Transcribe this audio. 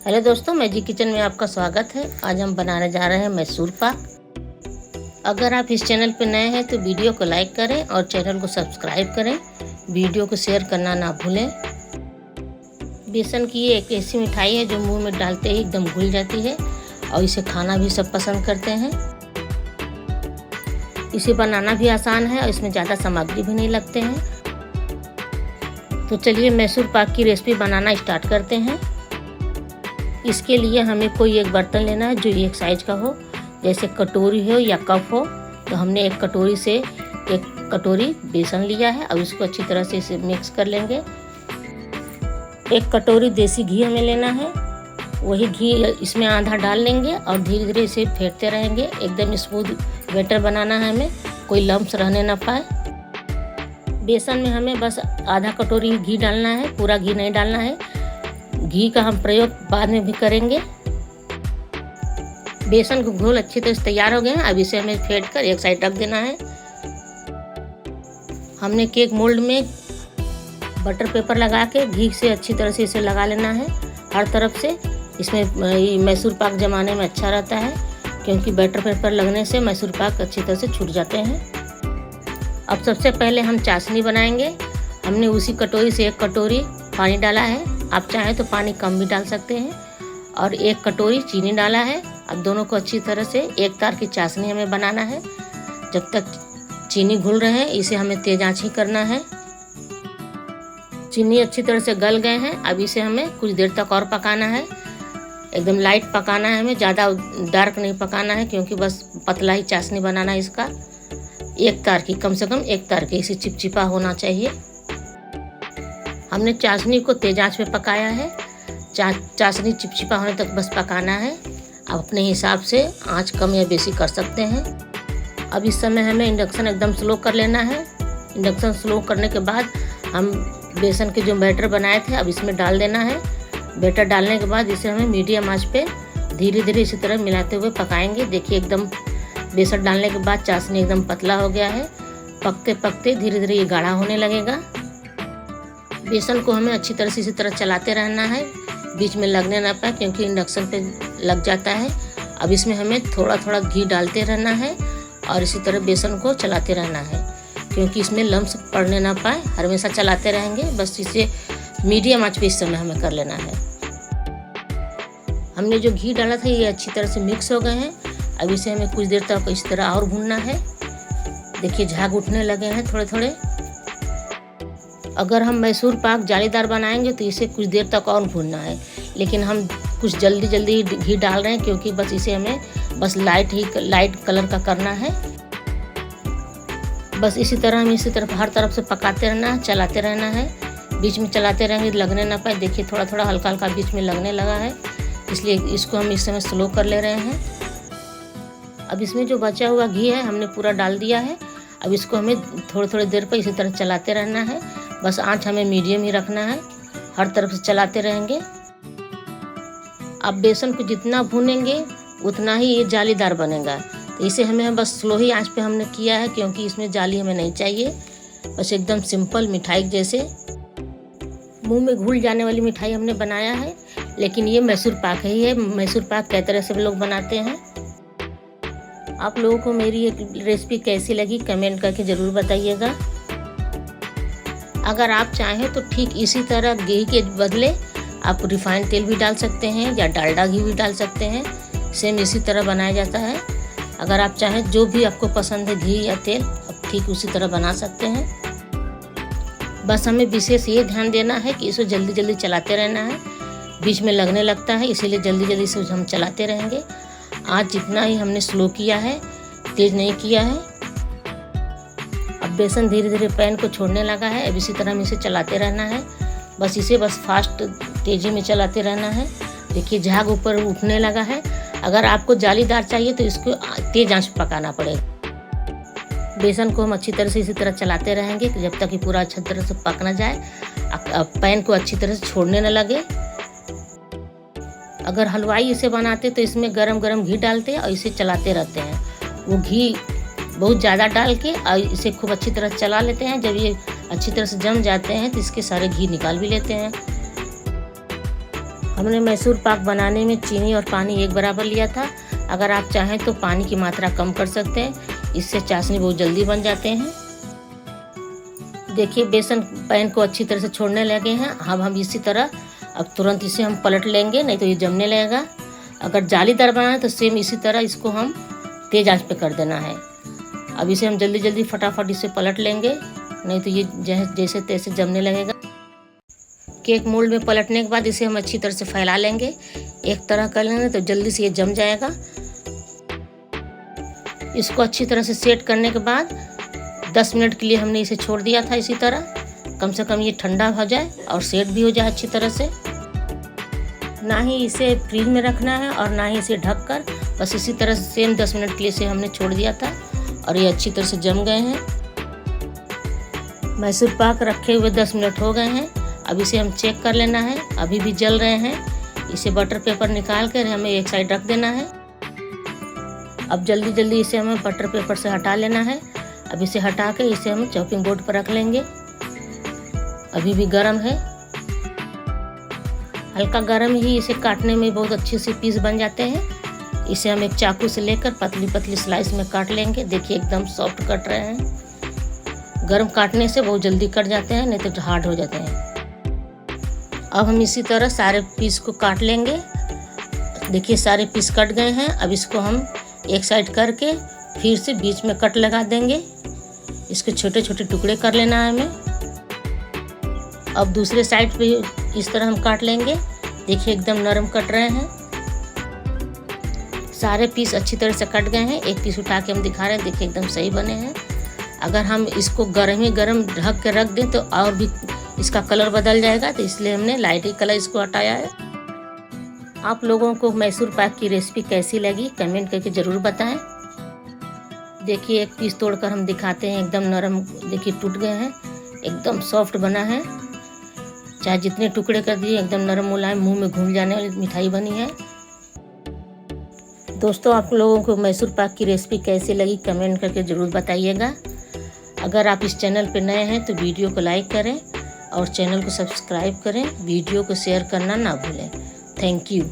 Hello दोस्तों, magic kitchen में आपका स्वागत है। आज हम बनाने जा रहे हैं मैसूर पाक। अगर आप इस चैनल पर नए हैं तो वीडियो को लाइक करें और चैनल को सब्सक्राइब करें। वीडियो को शेयर करना ना भूलें। बेसन की ये एक ऐसी मिठाई है जो मुंह में डालते ही एकदम घुल जाती है और इसे खाना भी सब पसंद करते हैं। इसे बनाना भी आसान है और इसमें ज़्यादा सामग्री भी नहीं लगते हैं। तो चलिए मैसूर पाक की रेसिपी बनाना स्टार्ट करते हैं। इसके लिए हमें कोई एक बर्तन लेना है जो एक साइज का हो, जैसे कटोरी हो या कप हो। तो हमने एक कटोरी से एक कटोरी बेसन लिया है। अब इसको अच्छी तरह से इसे मिक्स कर लेंगे। एक कटोरी देसी घी हमें लेना है, वही घी इसमें आधा डाल लेंगे और धीरे धीरे इसे फेंटते रहेंगे। एकदम स्मूथ बैटर बनाना है हमें, कोई लम्स रहने ना पाए। बेसन में हमें बस आधा कटोरी घी डालना है, पूरा घी नहीं डालना है। घी का हम प्रयोग बाद में भी करेंगे। बेसन का घोल अच्छी तरह से तैयार हो गए हैं। अब इसे हमें फेंट कर एक साइड रख देना है। हमने केक मोल्ड में बटर पेपर लगा के घी से अच्छी तरह से इसे लगा लेना है हर तरफ से। इसमें मैसूर पाक जमाने में अच्छा रहता है क्योंकि बटर पेपर लगने से मैसूर पाक अच्छी तरह से छूट जाते हैं। अब सबसे पहले हम चाशनी बनाएंगे। हमने उसी कटोरी से एक कटोरी पानी डाला है। आप चाहें तो पानी कम भी डाल सकते हैं। और एक कटोरी चीनी डाला है। अब दोनों को अच्छी तरह से एक तार की चाशनी हमें बनाना है। जब तक चीनी घुल रहे हैं इसे हमें तेज आंच ही करना है। चीनी अच्छी तरह से गल गए हैं। अब इसे हमें कुछ देर तक और पकाना है। एकदम लाइट पकाना है हमें, ज़्यादा डार्क नहीं पकाना है क्योंकि बस पतला ही चाशनी बनाना है इसका। एक तार की, कम से कम एक तार की, इसे चिपचिपा होना चाहिए। हमने चाशनी को तेज आंच पे पकाया है। चाशनी चिपचिपा होने तक बस पकाना है। आप अपने हिसाब से आंच कम या बेसी कर सकते हैं। अब इस समय हमें इंडक्शन एकदम स्लो कर लेना है। इंडक्शन स्लो करने के बाद हम बेसन के जो बैटर बनाए थे अब इसमें डाल देना है। बैटर डालने के बाद इसे हमें मीडियम आंच पे धीरे धीरे इसी तरह मिलाते हुए पकाएंगे। देखिए एकदम बेसन डालने के बाद चाशनी एकदम पतला हो गया है। पकते पकते धीरे धीरे ये गाढ़ा होने लगेगा। बेसन को हमें अच्छी तरह से इसी तरह चलाते रहना है, बीच में लगने ना पाए क्योंकि इंडक्शन पे लग जाता है। अब इसमें हमें थोड़ा थोड़ा घी डालते रहना है और इसी तरह बेसन को चलाते रहना है क्योंकि इसमें लम्स पड़ने ना पाए। हमेशा चलाते रहेंगे। बस इसे मीडियम आंच पे इस समय हमें कर लेना है। हमने जो घी डाला था ये अच्छी तरह से मिक्स हो गए हैं। अब इसे हमें कुछ देर तक इस तरह और भूनना है। देखिए झाग उठने लगे हैं थोड़े थोड़े। अगर हम मैसूर पाक जालीदार बनाएंगे तो इसे कुछ देर तक और भूनना है, लेकिन हम कुछ जल्दी घी डाल रहे हैं क्योंकि बस इसे हमें बस लाइट कलर का करना है। बस इसी तरह हम इसी तरफ हर तरफ से पकाते रहना है, चलाते रहना है। बीच में चलाते रहेंगे, लगने ना पाए। देखिए थोड़ा थोड़ा हल्का हल्का बीच में लगने लगा है, इसलिए इसको हम इस समय स्लो कर ले रहे हैं। अब इसमें जो बचा हुआ घी है हमने पूरा डाल दिया है। अब इसको हमें थोड़ी देर पर इसी तरह चलाते रहना है। बस आंच हमें मीडियम ही रखना है, हर तरफ से चलाते रहेंगे। अब बेसन को जितना भूनेंगे उतना ही ये जालीदार बनेगा। तो इसे हमें बस स्लो ही आंच पे हमने किया है क्योंकि इसमें जाली हमें नहीं चाहिए। बस एकदम सिंपल मिठाई जैसे मुंह में घुल जाने वाली मिठाई हमने बनाया है। लेकिन ये मैसूर पाक ही है। मैसूर पाक कई तरह से लोग बनाते हैं। आप लोगों को मेरी ये रेसिपी कैसी लगी कमेंट करके ज़रूर बताइएगा। अगर आप चाहें तो ठीक इसी तरह घी के बदले आप रिफाइंड तेल भी डाल सकते हैं या डालडा घी भी डाल सकते हैं। सेम इसी तरह बनाया जाता है। अगर आप चाहें जो भी आपको पसंद है घी या तेल, आप ठीक उसी तरह बना सकते हैं। बस हमें विशेष ये ध्यान देना है कि इसे जल्दी चलाते रहना है। बीच में लगने लगता है, इसीलिए जल्दी इसे हम चलाते रहेंगे। आज जितना ही हमने स्लो किया है, तेज नहीं किया है। अब बेसन धीरे धीरे पैन को छोड़ने लगा है। अब इसी तरह हम इसे चलाते रहना है। बस इसे फास्ट तेजी में चलाते रहना है। देखिए झाग ऊपर उठने लगा है। अगर आपको जालीदार चाहिए तो इसको तेज आंच पर पकाना पड़ेगा। बेसन को हम अच्छी तरह से इसी तरह चलाते रहेंगे जब तक कि पूरा अच्छी तरह से पक ना जाए, पैन को अच्छी तरह से छोड़ने न लगे। अगर हलवाई इसे बनाते तो इसमें गरम घी डालते और इसे चलाते रहते हैं। वो घी बहुत ज़्यादा डाल के और इसे खूब अच्छी तरह चला लेते हैं। जब ये अच्छी तरह से जम जाते हैं तो इसके सारे घी निकाल भी लेते हैं। हमने मैसूर पाक बनाने में चीनी और पानी एक बराबर लिया था। अगर आप चाहें तो पानी की मात्रा कम कर सकते हैं, इससे चाशनी बहुत जल्दी बन जाते हैं। देखिए बेसन पैन को अच्छी तरह से छोड़ने लगे हैं। अब हम इसी तरह अब तुरंत इसे हम पलट लेंगे, नहीं तो ये जमने लगेगा। अगर जालीदार बनाना है तो सेम इसी तरह इसको हम तेज़ आंच पे कर देना है। अब इसे हम जल्दी जल्दी फटाफट इसे पलट लेंगे, नहीं तो ये जैसे तैसे जमने लगेगा। केक मोल्ड में पलटने के बाद इसे हम अच्छी तरह से फैला लेंगे। एक तरह कर लेंगे तो जल्दी से ये जम जाएगा। इसको अच्छी तरह से सेट करने के बाद 10 मिनट के लिए हमने इसे छोड़ दिया था। इसी तरह कम से कम ये ठंडा हो जाए और सेट भी हो जाए अच्छी तरह से। ना ही इसे फ्रीज में रखना है और ना ही इसे ढककर, बस इसी तरह से सेम 10 मिनट के लिए इसे हमने छोड़ दिया था और ये अच्छी तरह से जम गए हैं। मैसूर पाक रखे हुए 10 मिनट हो गए हैं। अब इसे हम चेक कर लेना है, अभी भी जल रहे हैं। इसे बटर पेपर निकाल कर हमें एक साइड रख देना है। अब जल्दी जल्दी इसे हमें बटर पेपर से हटा लेना है। अब इसे हटा के इसे हम चॉपिंग बोर्ड पर रख लेंगे। अभी भी गर्म है, हल्का गर्म ही इसे काटने में बहुत अच्छे से पीस बन जाते हैं। इसे हम एक चाकू से लेकर पतली पतली स्लाइस में काट लेंगे। देखिए एकदम सॉफ्ट कट रहे हैं। गर्म काटने से बहुत जल्दी कट जाते हैं, नहीं तो हार्ड हो जाते हैं। अब हम इसी तरह सारे पीस को काट लेंगे। देखिए सारे पीस कट गए हैं। अब इसको हम एक साइड करके फिर से बीच में कट लगा देंगे। इसके छोटे छोटे टुकड़े कर लेना है हमें। अब दूसरे साइड पे इस तरह हम काट लेंगे। देखिए एकदम नरम कट रहे हैं। सारे पीस अच्छी तरह से कट गए हैं। एक पीस उठा के हम दिखा रहे हैं, देखिए एकदम सही बने हैं। अगर हम इसको गर्म ही गर्म ढक के रख दें तो और भी इसका कलर बदल जाएगा, तो इसलिए हमने लाइट ही कलर इसको हटाया है। आप लोगों को मैसूर पाक की रेसिपी कैसी लगी कमेंट करके ज़रूर बताएं। देखिए एक पीस तोड़कर हम दिखाते हैं, एकदम नरम देखिए टूट गए हैं, एकदम सॉफ्ट बना है। चाहे जितने टुकड़े कर दिए एकदम नरम मुलायम, मुंह में घुल जाने वाली मिठाई बनी है। दोस्तों आप लोगों को मैसूर पाक की रेसिपी कैसी लगी कमेंट करके ज़रूर बताइएगा। अगर आप इस चैनल पर नए हैं तो वीडियो को लाइक करें और चैनल को सब्सक्राइब करें। वीडियो को शेयर करना ना भूलें। Thank you.